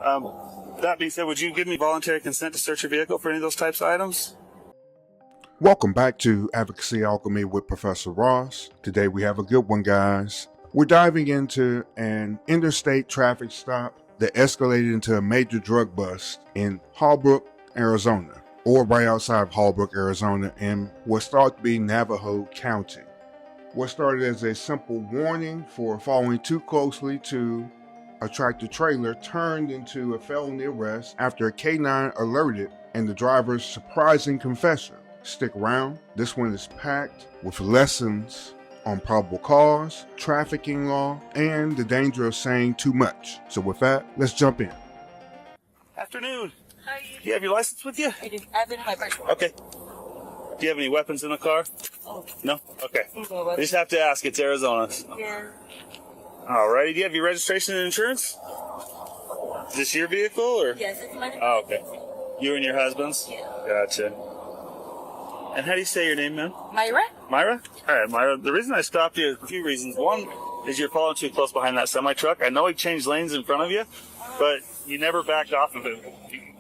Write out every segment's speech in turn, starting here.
That being said, would you give me voluntary consent to search your vehicle for any of those types of items? Welcome back to Advocacy, Alchemy with Professor Ross. Today we have a good one, guys. We're diving into an interstate traffic stop that escalated into a major drug bust in Holbrook, Arizona, or right outside of Holbrook, Arizona, in what's thought to be Navajo County. What started as a simple warning for following too closely to a tractor trailer turned into a felony arrest after a K-9 alerted and the driver's surprising confession. Stick around, this one is packed with lessons on probable cause, trafficking law, and the danger of saying too much. So with that, let's jump in. Afternoon. Hi. Do you have your license with you? I do. I have it in my purse. Okay. Do you have any weapons in the car? Oh. No? Okay. I just have to ask, it's Arizona. Yeah. Alrighty, do you have your registration and insurance? Is this your vehicle, or? Yes, it's mine. Oh, okay. You and your husband's? Yeah. Gotcha. And how do you say your name, ma'am? Myra? Myra? Alright, Myra. The reason I stopped you is a few reasons. One is you're following too close behind that semi-truck. I know he changed lanes in front of you, but you never backed off of him.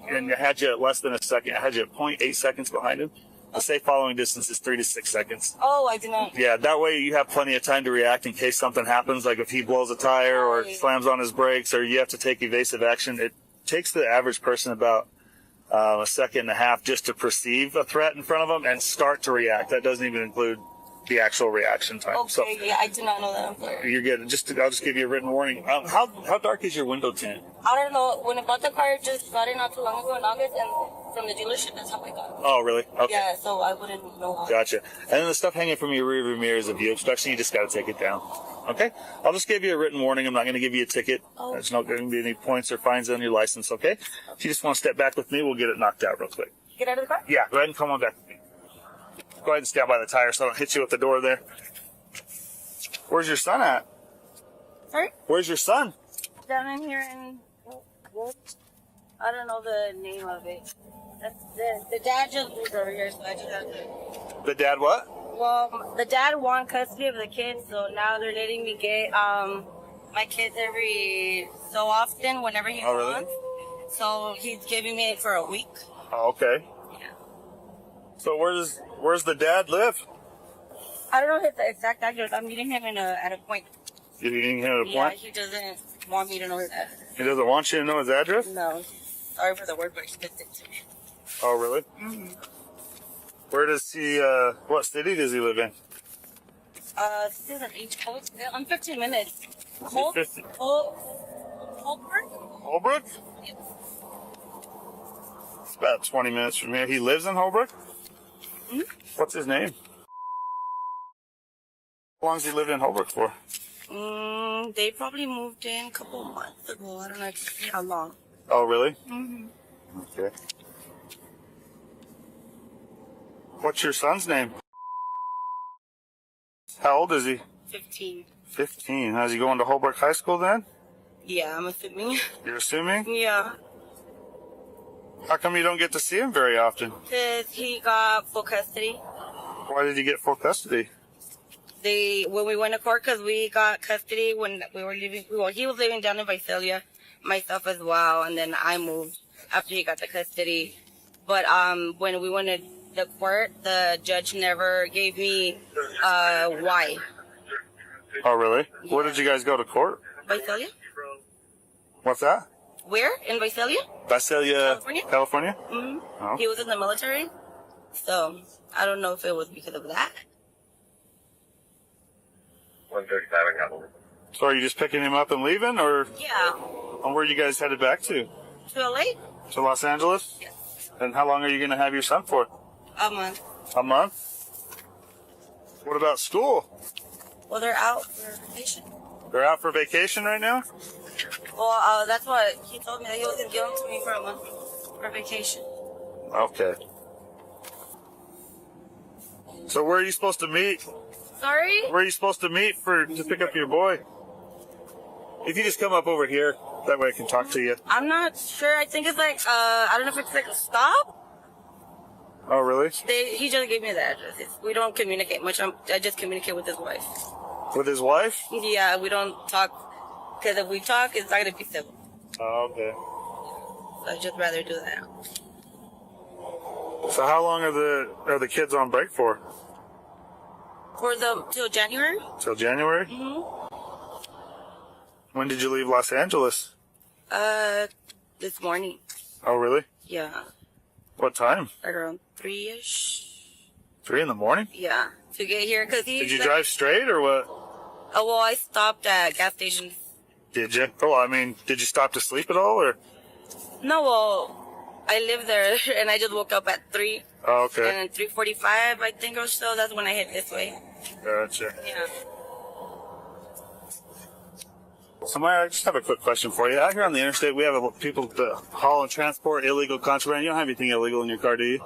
And it had you at less than a second. It had you at 0.8 seconds behind him. The safe following distance is 3 to 6 seconds. Oh, I did not. Yeah, that way you have plenty of time to react in case something happens, like if he blows a tire or slams on his brakes or you have to take evasive action. It takes the average person about a second and a half just to perceive a threat in front of them and start to react. That doesn't even include the actual reaction time. Okay, so, yeah, I did not know that. I'm sorry. You're good. I'll just give you a written warning. How dark is your window tint? I don't know. When I bought the car, just got it not too long ago in August, and from the dealership, that's how I got it. Oh, really? Okay. Yeah, so I wouldn't know how. Gotcha. And then the stuff hanging from your rearview mirror is a view obstruction. You just got to take it down. Okay? I'll just give you a written warning. I'm not going to give you a ticket. Oh. There's not going to be any points or fines on your license, okay? If you just want to step back with me, we'll get it knocked out real quick. Get out of the car? Yeah, go ahead and come on back with me. Go ahead and stand by the tire so I don't hit you with the door there. Where's your son at? Sorry? Where's your son? Down in here in... I don't know the name of it. That's the dad just moved over here, so I just have to... The dad what? Well, the dad won custody of the kids, so now they're letting me get my kids every so often, whenever he wants. So he's giving me it for a week. Oh, okay. Yeah. So where's the dad live? I don't know the exact address. I'm meeting him at a point. You're meeting him at a point? Yeah, he doesn't want me to know his address. He doesn't want you to know his address? No. Sorry for the word, but he spits it to me. Oh, really? Mm-hmm. Where does he, what city does he live in? This is an H code. I'm 15 minutes. Holbrook? Holbrook? Yes. It's about 20 minutes from here. He lives in Holbrook? Mm-hmm. What's his name? How long has he lived in Holbrook for? They probably moved in a couple of months ago. I don't know exactly how long. Oh, really? Mm-hmm. Okay. What's your son's name? How old is he? 15. 15. Is he going to Holbrook High School then? Yeah, I'm assuming. You're assuming? Yeah. How come you don't get to see him very often? Because he got full custody. Why did he get full custody? When we went to court, because we got custody when we were living, well, he was living down in Visalia, myself as well, and then I moved after he got the custody. But when we went to the court, the judge never gave me why. Oh, really? Yeah. Where did you guys go to court? Visalia. What's that? Where? In Visalia? Visalia, California? Mm-hmm. Oh. He was in the military, so I don't know if it was because of that. 1:35. So are you just picking him up and leaving, or? Yeah. And where are you guys headed back to? To LA? To Los Angeles? Yes. And how long are you going to have your son for? A month. A month? What about school? Well, they're out for vacation. They're out for vacation right now? Well, that's what he told me, that he was going to give them to me for a month for vacation. Okay. So where are you supposed to meet? Sorry? Where are you supposed to meet to pick up your boy? If you just come up over here, that way I can talk to you. I'm not sure. I think it's like, I don't know if it's like a stop. Oh, really? He just gave me the address. We don't communicate much. I just communicate with his wife. With his wife? Yeah, we don't talk. Because if we talk, it's not going to be civil. Oh, okay. I'd just rather do that. So how long are the kids on break for? Till January? Till January? Mm-hmm. When did you leave Los Angeles? This morning. Oh, really? Yeah. What time? Around 3-ish. 3 in the morning? Yeah. To get here, because Did you drive straight or what? Oh, well, I stopped at gas stations. Did you? Oh, I mean, did you stop to sleep at all or? No, well, I live there, and I just woke up at 3. Oh, okay. And at 3:45, I think, or so, that's when I hit this way. Gotcha. Yeah. So, Maya, I just have a quick question for you. Out here on the interstate, we have people that haul and transport illegal contraband. You don't have anything illegal in your car, do you?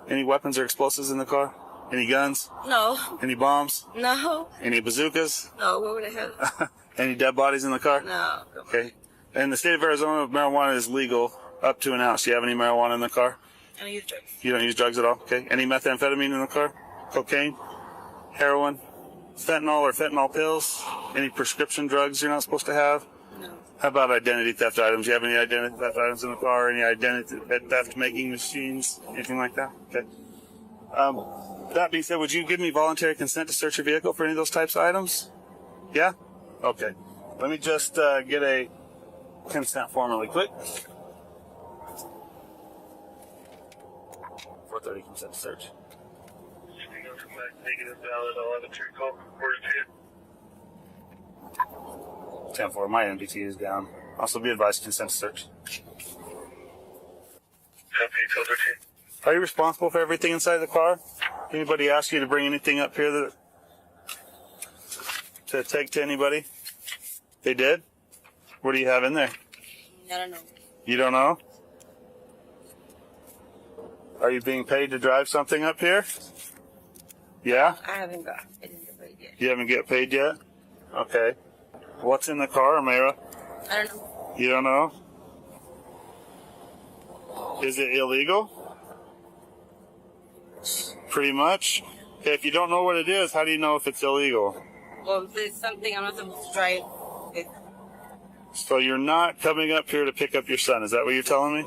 Any weapons or explosives in the car? Any guns? No. Any bombs? No. Any bazookas? No, what would I have? Any dead bodies in the car? No. Okay. In the state of Arizona, marijuana is legal up to an ounce. Do you have any marijuana in the car? I don't use drugs. You don't use drugs at all? Okay. Any methamphetamine in the car? Cocaine? Heroin? Fentanyl or fentanyl pills? Any prescription drugs you're not supposed to have? No. How about identity theft items? Do you have any identity theft items in the car? Any identity theft making machines? Anything like that? Okay. That being said, would you give me voluntary consent to search your vehicle for any of those types of items? Yeah? Okay. Let me just get a consent form really quick. 430 consent to search. Negative, valid, 10-4, my MDT is down. Also be advised, consent to search. Are you responsible for everything inside the car? Anybody ask you to bring anything up here to take to anybody? They did? What do you have in there? I don't know. You don't know? Are you being paid to drive something up here? Yeah? I didn't get paid yet. You haven't get paid yet? Okay. What's in the car, Amira? I don't know. You don't know? Is it illegal? Pretty much. Okay, if you don't know what it is, how do you know if it's illegal? Well, if it's something I'm not supposed to drive. So you're not coming up here to pick up your son, is that what you're telling me?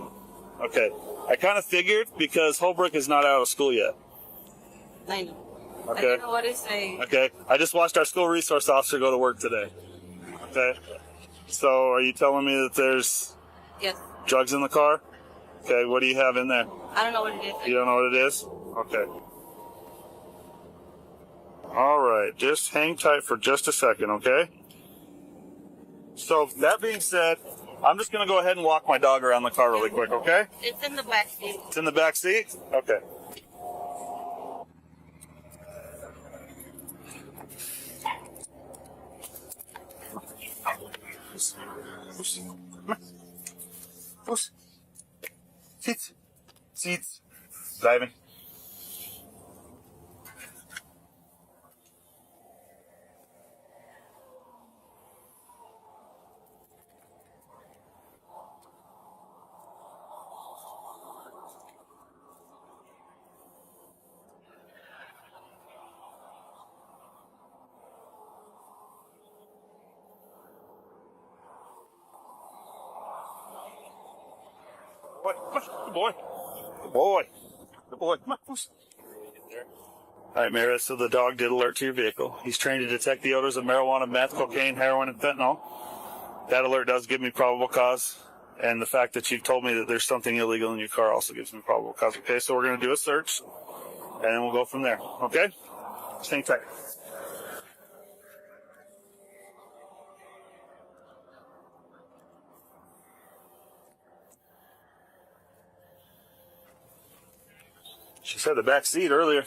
Okay. I kind of figured because Holbrook is not out of school yet. I know. Okay. I don't know what it's saying. Okay. I just watched our school resource officer go to work today. Okay. So are you telling me that there's Yes. drugs in the car? Okay. What do you have in there? I don't know what it is. You don't know what it is? Okay. All right. Just hang tight for just a second, okay? So that being said, I'm just going to go ahead and walk my dog around the car really quick, okay? It's in the back seat. It's in the back seat? Okay. Push. Sit. Seats. Driving. Boy, come on. Good boy. Good boy. Good boy. Come on. Push. All right, Mara, so the dog did alert to your vehicle. He's trained to detect the odors of marijuana, meth, cocaine, heroin, and fentanyl. That alert does give me probable cause. And the fact that you've told me that there's something illegal in your car also gives me probable cause. Okay, so we're going to do a search, and then we'll go from there. Okay? Just hang tight. She said the back seat earlier.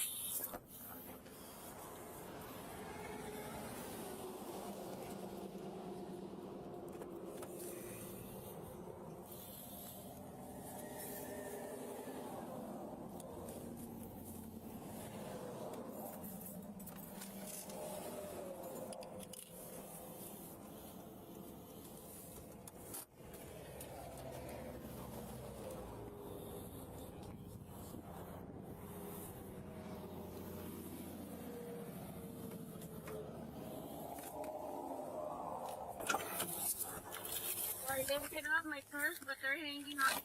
my purse, but they're hanging on.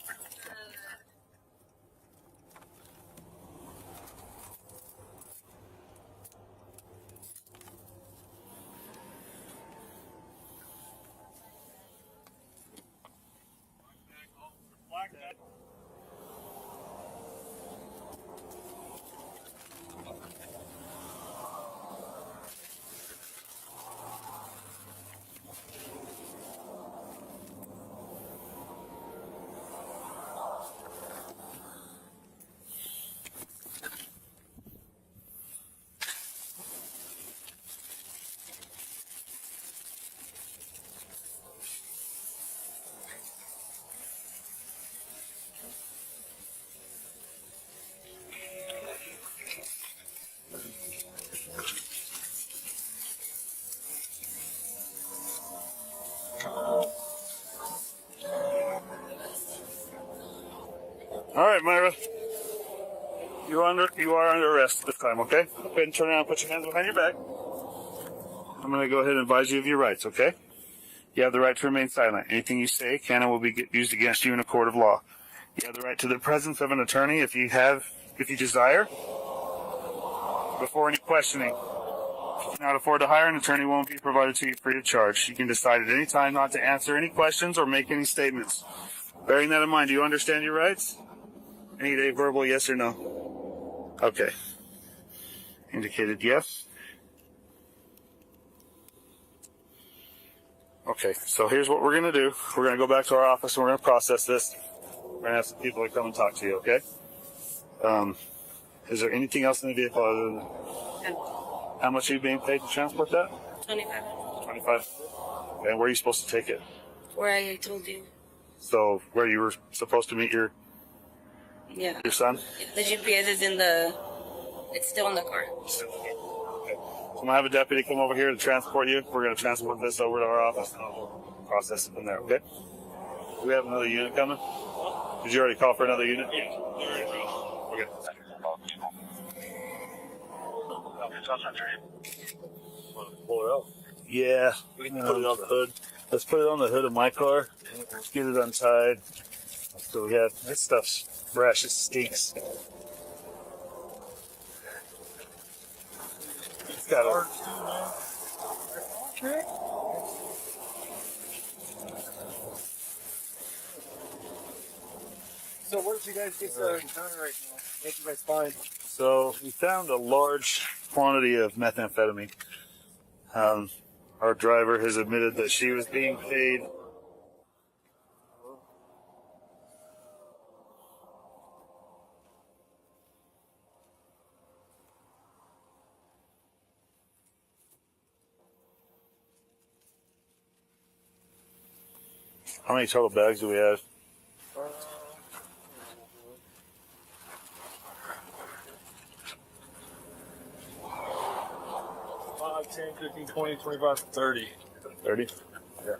All right, Myra. You are under arrest this time, okay? Go ahead and turn around and put your hands behind your back. I'm going to go ahead and advise you of your rights, okay? You have the right to remain silent. Anything you say can and will be used against you in a court of law. You have the right to the presence of an attorney if you desire, before any questioning. If you cannot afford to hire an attorney, one will be provided to you free of charge. You can decide at any time not to answer any questions or make any statements. Bearing that in mind, do you understand your rights? Need a verbal yes or no? Okay. Indicated yes. Okay, so here's what we're going to do. We're going to go back to our office and we're going to process this. We're going to have some people that come and talk to you, okay? Is there anything else in the vehicle other than... How much are you being paid to transport that? 25. 25. Okay, and where are you supposed to take it? Where I told you. So where you were supposed to meet your son? The GPS is it's still in the car. Okay. So I'm going to have a deputy come over here to transport you. We're going to transport this over to our office and we'll process it from there, okay? Do we have another unit coming? Did you already call for another unit? Yeah, they're ready to go. Okay. Pull it out. Yeah, we can put it on the hood. Let's put it on the hood of my car. Let's get it untied. So we have this stuff's fresh. It stinks. It's got a... So where did you guys get the encounter right now? What you guys find? So we found a large quantity of methamphetamine. Our driver has admitted that she was being paid. How many total bags do we have? 10, 15, 20, 25, 30. 30? Yeah.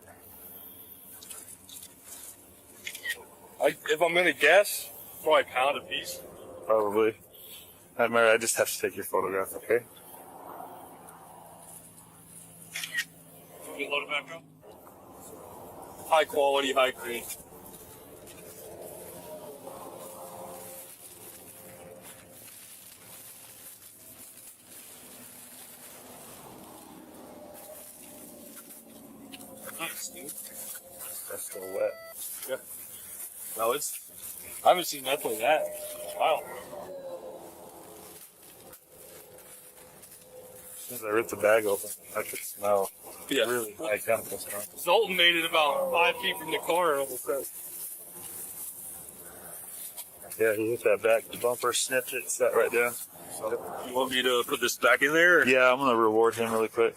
If I'm going to guess, probably a pound a piece. Probably. Mary, I just have to take your photograph, okay? Can you load it back up? High quality, high grade. Nice, dude. That's still wet. Yeah. No, I haven't seen meth like that. Wow. As soon as I ripped the bag open, I could smell Yeah. really high chemicals. Zoltan made it about 5 feet from the car and almost said, Yeah, he hit that back. The bumper snipped it, sat right down. So, you want me to put this back in there? Or? yeah, I'm going to reward him really quick.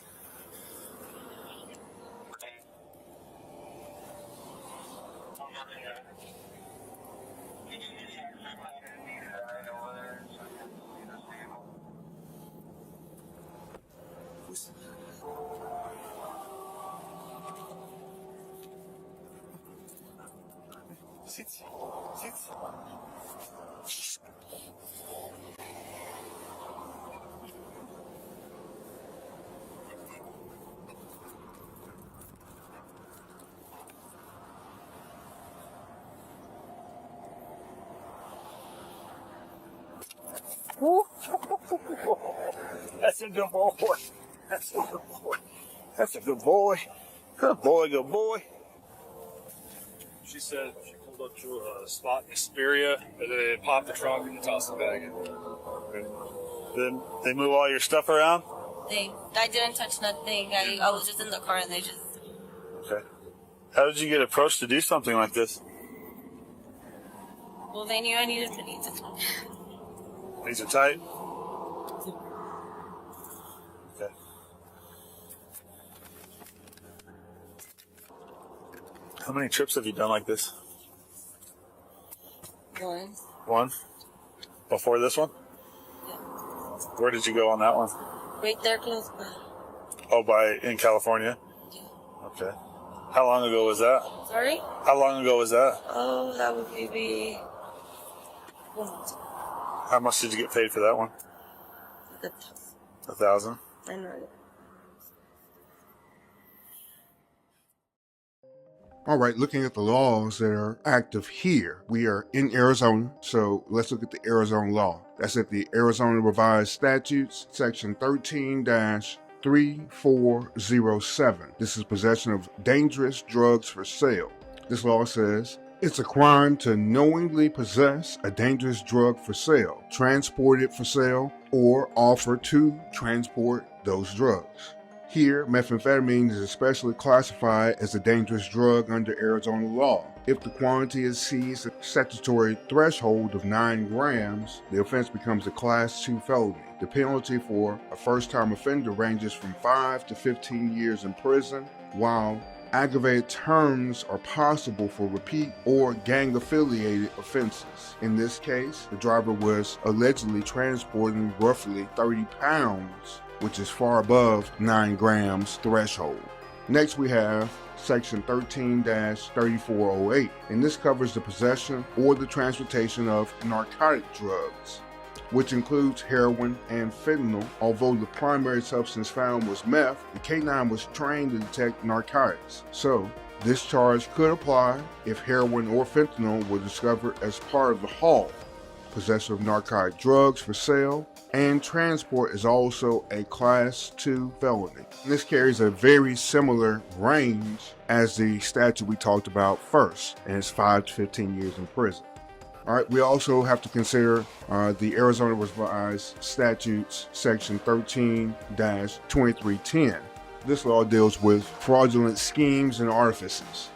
Sit. Woo. That's a good boy. That's a good boy. That's a good boy. Good boy, good boy. She said she pulled up to a spot in Hesperia, and then they popped the trunk and tossed the bag in. Then they move all your stuff around? I didn't touch nothing. I was just in the car and they just... Okay. How did you get approached to do something like this? Well, they knew I needed to need to. These are tight? Okay. How many trips have you done like this? One. One? Before this one? Yeah. Where did you go on that one? Right there close by. Oh, in California? Yeah. Okay. How long ago was that? Sorry? How long ago was that? Oh, that would maybe... How much did you get paid for that one? 1,000. I know. All right, looking at the laws that are active here. We are in Arizona, so let's look at the Arizona law. That's at the Arizona Revised Statutes, section 13-3407. This is possession of dangerous drugs for sale. This law says, it's a crime to knowingly possess a dangerous drug for sale, transport it for sale, or offer to transport those drugs. Here, methamphetamine is especially classified as a dangerous drug under Arizona law. If the quantity exceeds the statutory threshold of 9 grams, the offense becomes a Class 2 felony. The penalty for a first-time offender ranges from 5 to 15 years in prison, while aggravated terms are possible for repeat or gang-affiliated offenses. In this case, the driver was allegedly transporting roughly 30 pounds, which is far above 9 grams threshold. Next we have section 13-3408, and this covers the possession or the transportation of narcotic drugs, which includes heroin and fentanyl. Although the primary substance found was meth, the K-9 was trained to detect narcotics. So, this charge could apply if heroin or fentanyl were discovered as part of the haul. Possession of narcotic drugs for sale and transport is also a Class 2 felony. This carries a very similar range as the statute we talked about first, and it's 5 to 15 years in prison. All right, we also have to consider the Arizona Revised Statutes, section 13-2310. This law deals with fraudulent schemes and artifices.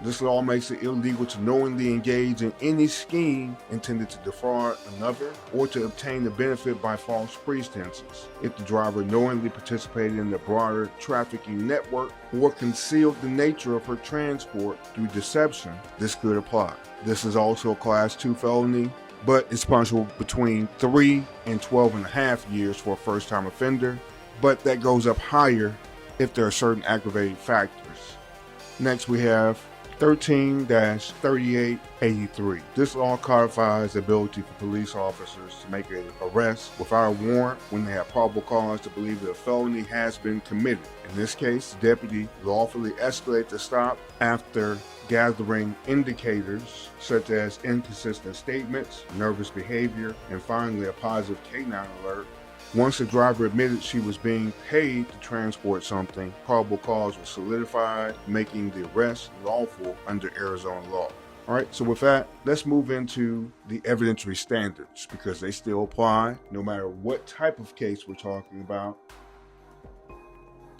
This law makes it illegal to knowingly engage in any scheme intended to defraud another or to obtain the benefit by false pretenses. If the driver knowingly participated in the broader trafficking network or concealed the nature of her transport through deception, this could apply. This is also a Class 2 felony, but it's punishable between 3 and 12.5 years for a first-time offender, but that goes up higher if there are certain aggravating factors. Next we have 13-3883. This law codifies the ability for police officers to make an arrest without a warrant when they have probable cause to believe that a felony has been committed. In this case, the deputy lawfully escalates the stop after gathering indicators such as inconsistent statements, nervous behavior, and finally a positive K-9 alert. Once the driver admitted she was being paid to transport something, probable cause was solidified, making the arrest lawful under Arizona law. All right, so with that, let's move into the evidentiary standards because they still apply no matter what type of case we're talking about.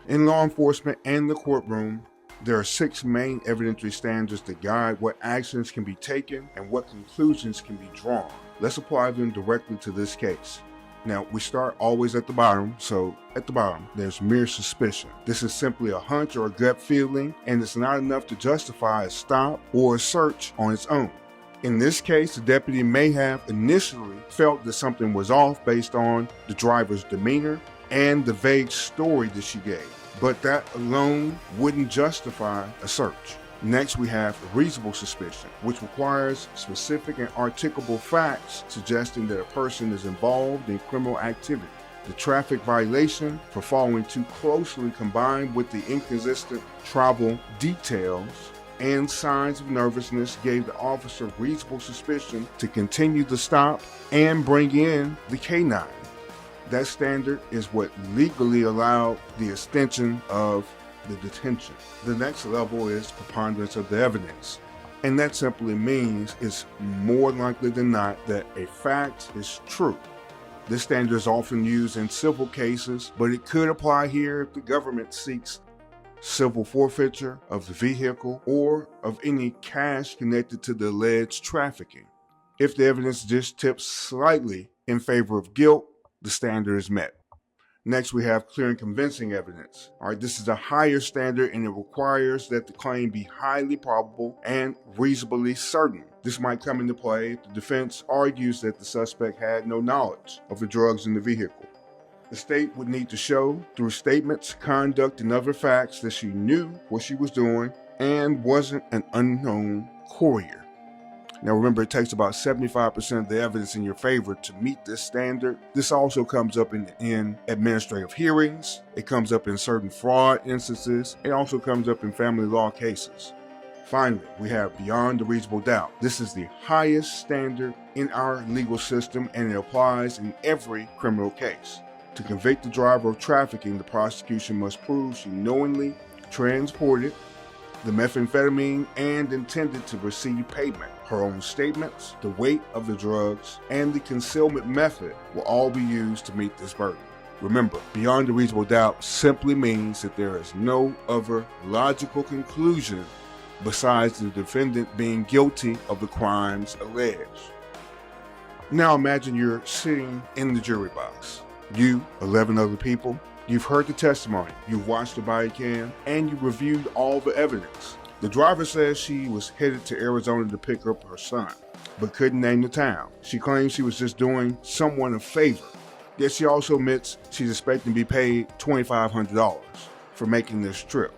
In law enforcement and the courtroom, there are 6 main evidentiary standards that guide what actions can be taken and what conclusions can be drawn. Let's apply them directly to this case. Now, we start always at the bottom, so at the bottom, there's mere suspicion. This is simply a hunch or a gut feeling, and it's not enough to justify a stop or a search on its own. In this case, the deputy may have initially felt that something was off based on the driver's demeanor and the vague story that she gave, but that alone wouldn't justify a search. Next, we have reasonable suspicion, which requires specific and articulable facts suggesting that a person is involved in criminal activity. The traffic violation for following too closely combined with the inconsistent travel details and signs of nervousness gave the officer reasonable suspicion to continue the stop and bring in the K9. That standard is what legally allowed the extension of the detention. The next level is preponderance of the evidence. And that simply means it's more likely than not that a fact is true. This standard is often used in civil cases, but it could apply here if the government seeks civil forfeiture of the vehicle or of any cash connected to the alleged trafficking. If the evidence just tips slightly in favor of guilt, the standard is met. Next, we have clear and convincing evidence. All right, this is a higher standard and it requires that the claim be highly probable and reasonably certain. This might come into play if the defense argues that the suspect had no knowledge of the drugs in the vehicle. The state would need to show through statements, conduct, and other facts that she knew what she was doing and wasn't an unknown courier. Now remember, it takes about 75% of the evidence in your favor to meet this standard. This also comes up in administrative hearings. It comes up in certain fraud instances. It also comes up in family law cases. Finally, we have beyond a reasonable doubt. This is the highest standard in our legal system and it applies in every criminal case. To convict the driver of trafficking, the prosecution must prove she knowingly transported the methamphetamine and intended to receive payment. Her own statements, the weight of the drugs, and the concealment method will all be used to meet this burden. Remember, beyond a reasonable doubt simply means that there is no other logical conclusion besides the defendant being guilty of the crimes alleged. Now imagine you're sitting in the jury box. You, 11 other people, you've heard the testimony, you've watched the body cam, and you've reviewed all the evidence. The driver says she was headed to Arizona to pick up her son, but couldn't name the town. She claims she was just doing someone a favor. Yet she also admits she's expecting to be paid $2,500 for making this trip.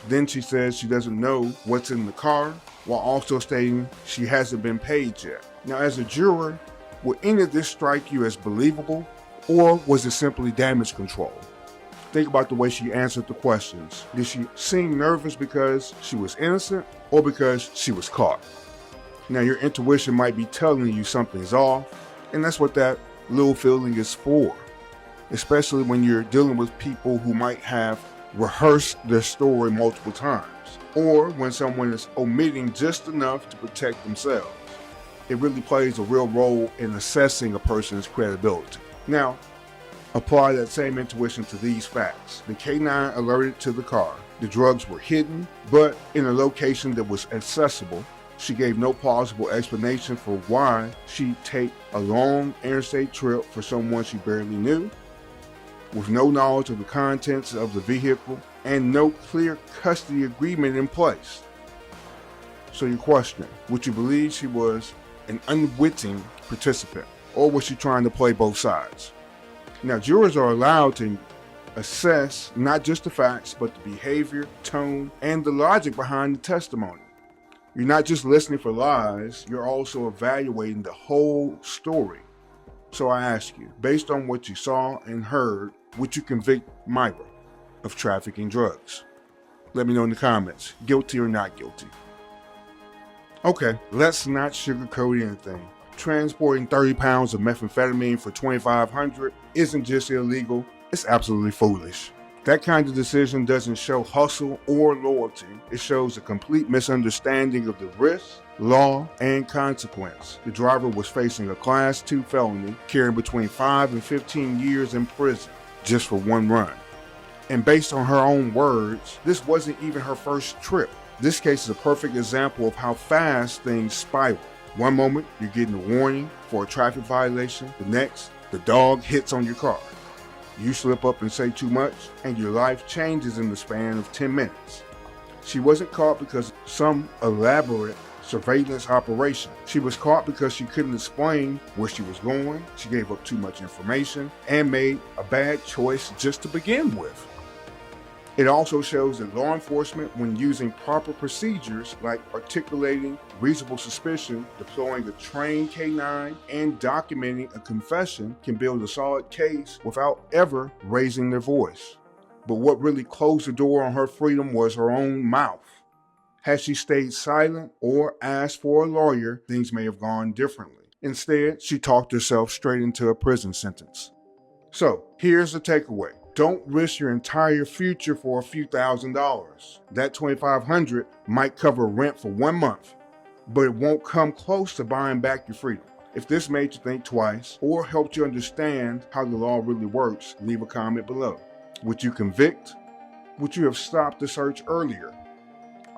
Then she says she doesn't know what's in the car, while also stating she hasn't been paid yet. Now, as a juror, would any of this strike you as believable? Or was it simply damage control? Think about the way she answered the questions. Did she seem nervous because she was innocent or because she was caught? Now your intuition might be telling you something's off, and that's what that little feeling is for. Especially when you're dealing with people who might have rehearsed their story multiple times, or when someone is omitting just enough to protect themselves. It really plays a real role in assessing a person's credibility. Now, apply that same intuition to these facts. The K9 alerted to the car. The drugs were hidden, but in a location that was accessible. She gave no plausible explanation for why she'd take a long interstate trip for someone she barely knew, with no knowledge of the contents of the vehicle, and no clear custody agreement in place. So your question, would you believe she was an unwitting participant? Or was she trying to play both sides? Now, jurors are allowed to assess not just the facts, but the behavior, tone, and the logic behind the testimony. You're not just listening for lies, you're also evaluating the whole story. So I ask you, based on what you saw and heard, would you convict Myra of trafficking drugs? Let me know in the comments, guilty or not guilty. Okay, let's not sugarcoat anything. Transporting 30 pounds of methamphetamine for $2,500 isn't just illegal, it's absolutely foolish. That kind of decision doesn't show hustle or loyalty. It shows a complete misunderstanding of the risk, law, and consequence. The driver was facing a Class 2 felony, carrying between 5 and 15 years in prison just for one run. And based on her own words, this wasn't even her first trip. This case is a perfect example of how fast things spiral. One moment, you're getting a warning for a traffic violation. The next, the dog hits on your car. You slip up and say too much, and your life changes in the span of 10 minutes. She wasn't caught because of some elaborate surveillance operation. She was caught because she couldn't explain where she was going, she gave up too much information, and made a bad choice just to begin with. It also shows that law enforcement, when using proper procedures like articulating reasonable suspicion, deploying a trained K9, and documenting a confession, can build a solid case without ever raising their voice. But what really closed the door on her freedom was her own mouth. Had she stayed silent or asked for a lawyer, things may have gone differently. Instead, she talked herself straight into a prison sentence. So, here's the takeaway. Don't risk your entire future for a few $1,000s. That $2,500 might cover rent for 1 month, but it won't come close to buying back your freedom. If this made you think twice or helped you understand how the law really works, leave a comment below. Would you convict? Would you have stopped the search earlier?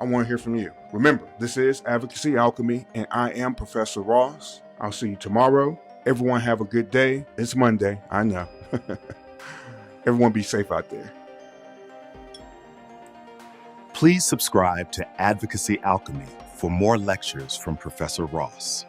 I want to hear from you. Remember, this is Advocacy Alchemy, and I am Professor Ross. I'll see you tomorrow. Everyone have a good day. It's Monday, I know. Everyone be safe out there. Please subscribe to Advocacy Alchemy for more lectures from Professor Ross.